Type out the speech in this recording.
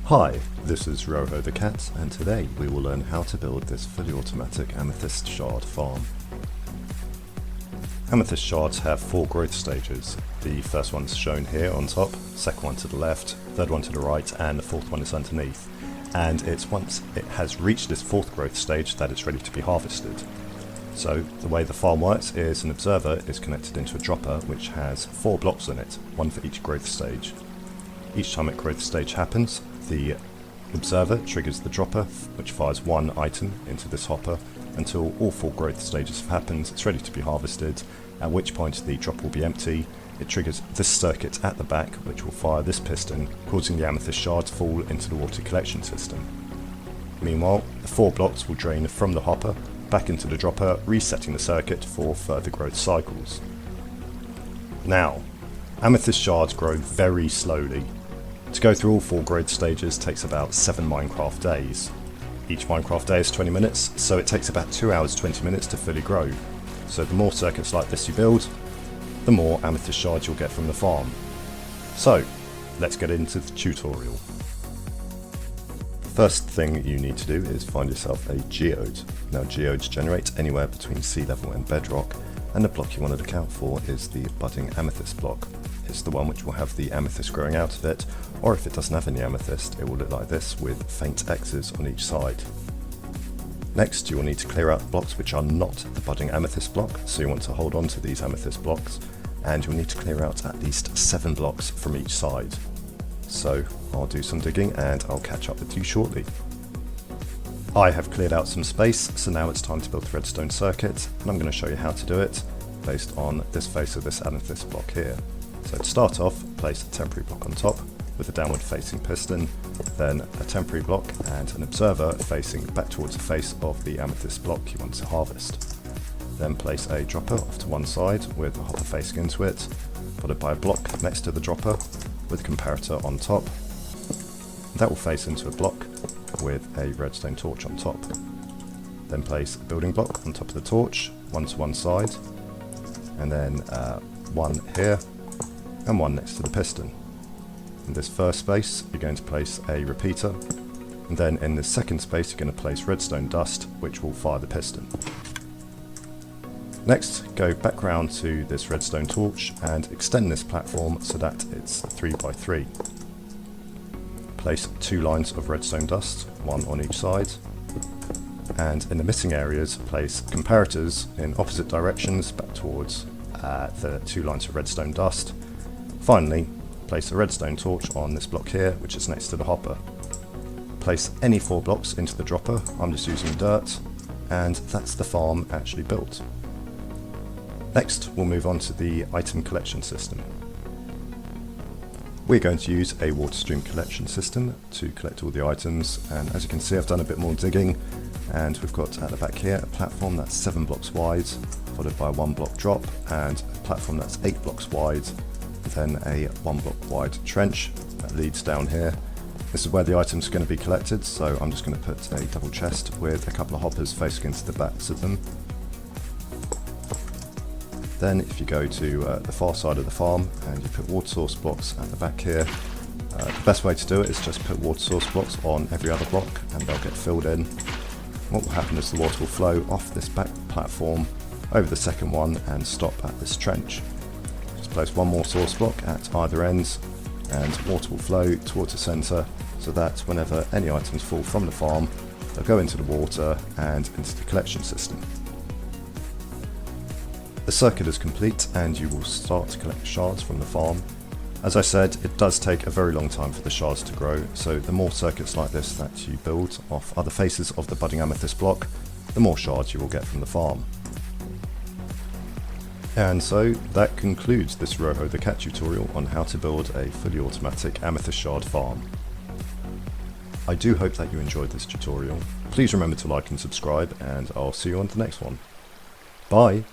Hi, this is Roho the Cat, and today we will learn how to build this fully automatic amethyst shard farm. Amethyst shards have 4 growth stages. The first one's shown here on top, second one to the left, third one to the right, and the fourth one is underneath. And it's once it has reached this 4th growth stage that it's ready to be harvested. So the way the farm works is an observer is connected into a dropper which has 4 blocks in it, one for each growth stage. Each time a growth stage happens, the observer triggers the dropper, which fires 1 item into this hopper until all 4 growth stages have happened. It's ready to be harvested, at which point the dropper will be empty. It triggers this circuit at the back, which will fire this piston, causing the amethyst shard to fall into the water collection system. Meanwhile, the 4 blocks will drain from the hopper back into the dropper, resetting the circuit for further growth cycles. Now, amethyst shards grow very slowly. To go through all 4 growth stages takes about 7 Minecraft days. Each Minecraft day is 20 minutes, so it takes about 2 hours 20 minutes to fully grow. So the more circuits like this you build, the more amethyst shards you'll get from the farm. So, let's get into the tutorial. First thing you need to do is find yourself a geode. Now geodes generate anywhere between sea level and bedrock, and the block you want to look out for is the budding amethyst block. It's the one which will have the amethyst growing out of it, or if it doesn't have any amethyst, it will look like this with faint X's on each side. Next, you will need to clear out the blocks which are not the budding amethyst block, so you want to hold on to these amethyst blocks, and you'll need to clear out at least 7 blocks from each side. So I'll do some digging and I'll catch up with you shortly. I have cleared out some space, so now it's time to build the redstone circuit, and I'm going to show you how to do it based on this face of this amethyst block here. So to start off, place a temporary block on top with a downward facing piston, then a temporary block and an observer facing back towards the face of the amethyst block you want to harvest. Then place a dropper off to one side with a hopper facing into it, followed by a block next to the dropper with a comparator on top. That will face into a block with a redstone torch on top. Then place a building block on top of the torch, one to one side, and then one here and one next to the piston. In this first space you're going to place a repeater, and then in this second space you're going to place redstone dust which will fire the piston. Next, go back round to this redstone torch and extend this platform so that it's 3x3. Place 2 lines of redstone dust, one on each side, and in the missing areas place comparators in opposite directions back towards the 2 lines of redstone dust. Finally, place a redstone torch on this block here, which is next to the hopper. Place any 4 blocks into the dropper. I'm just using dirt, and that's the farm actually built. Next, we'll move on to the item collection system. We're going to use a water stream collection system to collect all the items, and as you can see I've done a bit more digging, and we've got at the back here a platform that's 7 blocks wide, followed by a 1 block drop, and a platform that's 8 blocks wide, then a 1 block wide trench that leads down here. This is where the items are going to be collected, so I'm just going to put a double chest with a couple of hoppers facing into the backs of them. Then if you go to the far side of the farm and you put water source blocks at the back here, the best way to do it is just put water source blocks on every other block and they'll get filled in. What will happen is the water will flow off this back platform over the second one and stop at this trench. Just place 1 more source block at either ends and water will flow towards the centre, so that whenever any items fall from the farm, they'll go into the water and into the collection system. The circuit is complete and you will start to collect shards from the farm. As I said, it does take a very long time for the shards to grow, so the more circuits like this that you build off other faces of the budding amethyst block, the more shards you will get from the farm. And so that concludes this Roho the Cat tutorial on how to build a fully automatic amethyst shard farm. I do hope that you enjoyed this tutorial. Please remember to like and subscribe, and I'll see you on the next one. Bye!